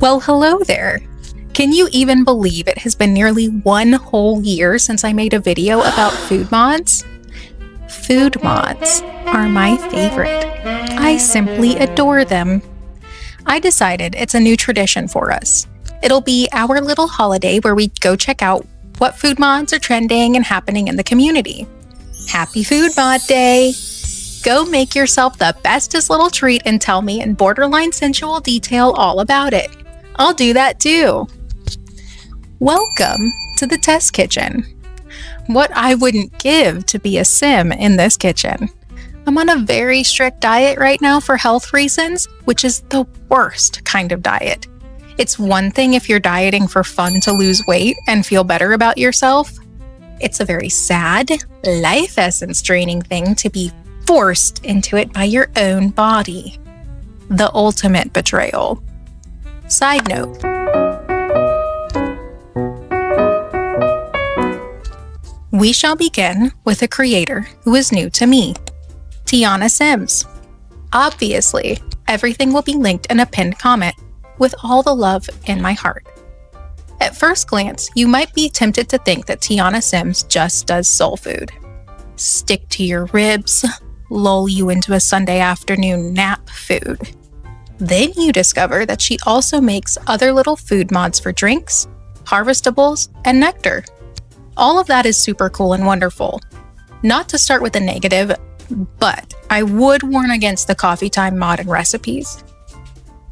Well, hello there. Can you even believe it has been nearly 1 whole year since I made a video about food mods? Food mods are my favorite. I simply adore them. I decided it's a new tradition for us. It'll be our little holiday where we go check out what food mods are trending and happening in the community. Happy Food Mod Day! Go make yourself the bestest little treat and tell me in borderline sensual detail all about it. I'll do that too. Welcome to the test kitchen. What I wouldn't give to be a sim in this kitchen. I'm on a very strict diet right now for health reasons, which is the worst kind of diet. It's one thing if you're dieting for fun to lose weight and feel better about yourself. It's a very sad, life essence draining thing to be forced into it by your own body. The ultimate betrayal. Side note. We shall begin with a creator who is new to me, Tiana Sims. Obviously, everything will be linked in a pinned comment with all the love in my heart. At first glance, you might be tempted to think that Tiana Sims just does soul food. Stick to your ribs, lull you into a Sunday afternoon nap food. Then you discover that she also makes other little food mods for drinks, harvestables, and nectar. All of that is super cool and wonderful. Not to start with a negative, but I would warn against the coffee time mod and recipes.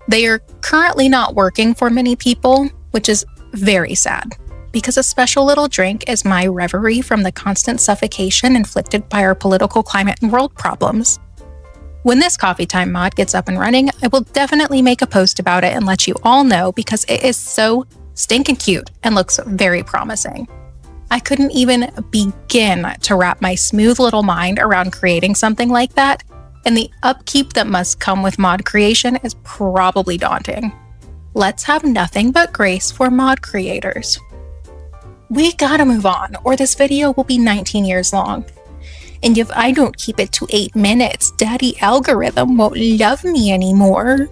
They are currently not working for many people, which is very sad, because a special little drink is my reverie from the constant suffocation inflicted by our political climate and world problems. When this coffee time mod gets up and running, I will definitely make a post about it and let you all know because it is so stinking cute and looks very promising. I couldn't even begin to wrap my smooth little mind around creating something like that, and the upkeep that must come with mod creation is probably daunting. Let's have nothing but grace for mod creators. We gotta move on, or this video will be 19 years long. And if I don't keep it to 8 minutes, Daddy Algorithm won't love me anymore.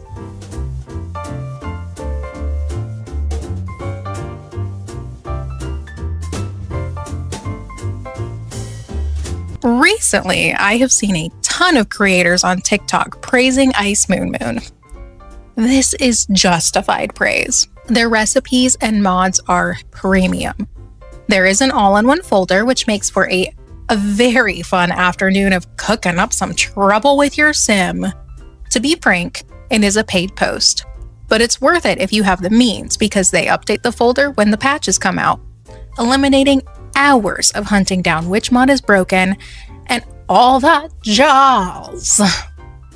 Recently, I have seen a ton of creators on TikTok praising Ice Moon Moon. This is justified praise. Their recipes and mods are premium. There is an all-in-one folder, which makes for a very fun afternoon of cooking up some trouble with your sim. To be frank, it is a paid post, but it's worth it if you have the means because they update the folder when the patches come out, eliminating hours of hunting down which mod is broken and all that jazz.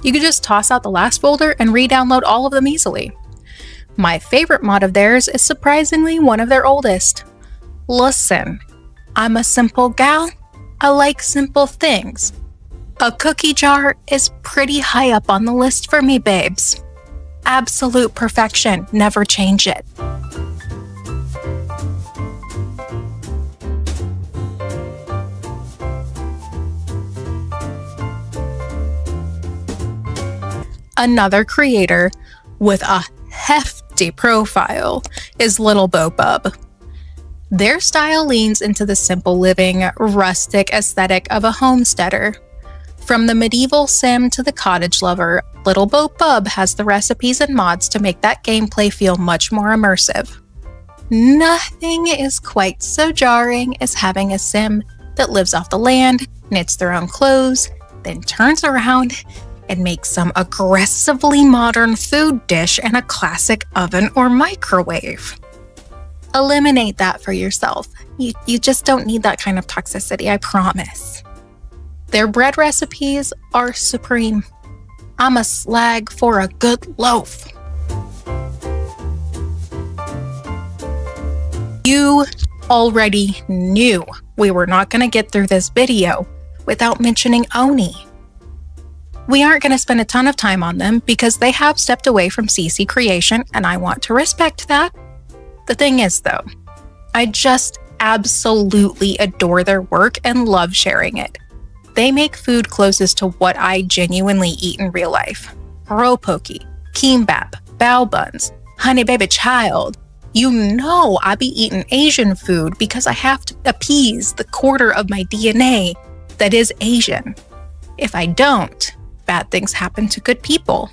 You could just toss out the last folder and re-download all of them easily. My favorite mod of theirs is surprisingly one of their oldest. Listen, I'm a simple gal. I like simple things. A cookie jar is pretty high up on the list for me, babes. Absolute perfection, never change it. Another creator with a hefty profile is Little Bo Bub. Their style leans into the simple living, rustic aesthetic of a homesteader. From the medieval sim to the cottage lover, Little Bo Bub has the recipes and mods to make that gameplay feel much more immersive. Nothing is quite so jarring as having a sim that lives off the land, knits their own clothes, then turns around and makes some aggressively modern food dish in a classic oven or microwave. Eliminate that for yourself. You just don't need that kind of toxicity, I promise. Their bread recipes are supreme. I'm a slag for a good loaf. You already knew we were not going to get through this video without mentioning Oni. We aren't going to spend a ton of time on them because they have stepped away from CC creation and I want to respect that. The thing is though, I just absolutely adore their work and love sharing it. They make food closest to what I genuinely eat in real life. Roppoki, kimbap, bao buns, Honey baby child, you know I be eating Asian food because I have to appease the quarter of my DNA that is Asian. If I don't, bad things happen to good people,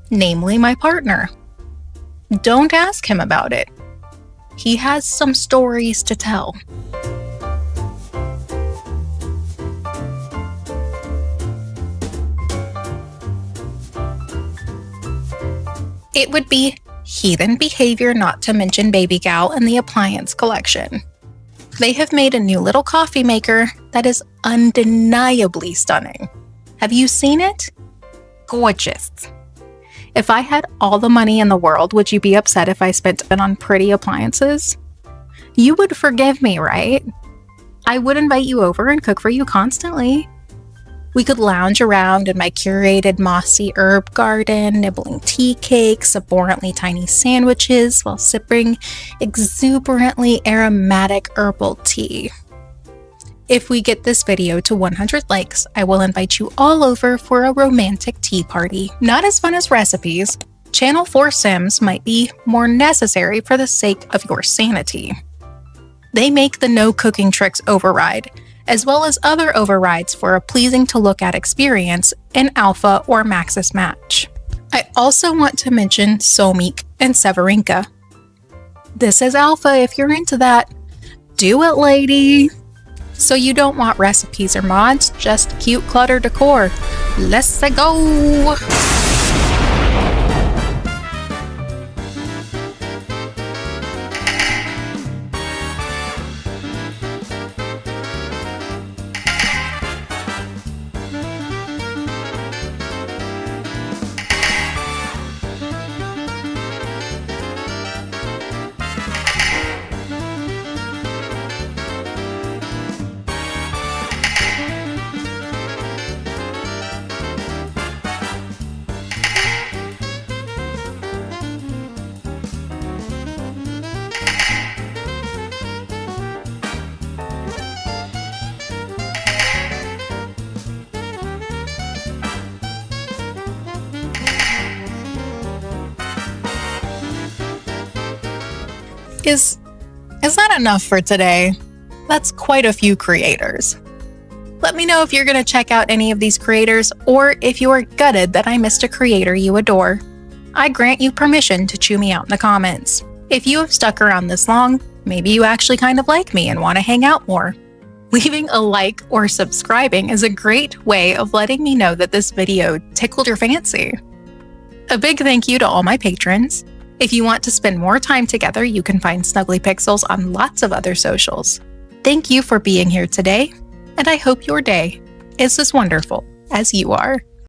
namely my partner. Don't ask him about it. He has some stories to tell. It would be heathen behavior not to mention Baby Gal in the appliance collection. They have made a new little coffee maker that is undeniably stunning. Have you seen it? Gorgeous. If I had all the money in the world, would you be upset if I spent it on pretty appliances? You would forgive me, right? I would invite you over and cook for you constantly. We could lounge around in my curated mossy herb garden, nibbling tea cakes, abhorrently tiny sandwiches, while sipping exuberantly aromatic herbal tea. If we get this video to 100 likes, I will invite you all over for a romantic tea party. Not as fun as recipes, Channel 4 Sims might be more necessary for the sake of your sanity. They make the no cooking tricks override, as well as other overrides for a pleasing to look at experience in Alpha or Maxis Match. I also want to mention Someek and Severinka. This is Alpha if you're into that. Do it, lady! So you don't want recipes or mods, just cute clutter decor. Let's go! Is that enough for today? That's quite a few creators. Let me know if you're going to check out any of these creators, or if you are gutted that I missed a creator you adore. I grant you permission to chew me out in the comments. If you have stuck around this long, maybe you actually kind of like me and want to hang out more. Leaving a like or subscribing is a great way of letting me know that this video tickled your fancy. A big thank you to all my patrons. If you want to spend more time together, you can find SnugglyPixels on lots of other socials. Thank you for being here today, and I hope your day is as wonderful as you are.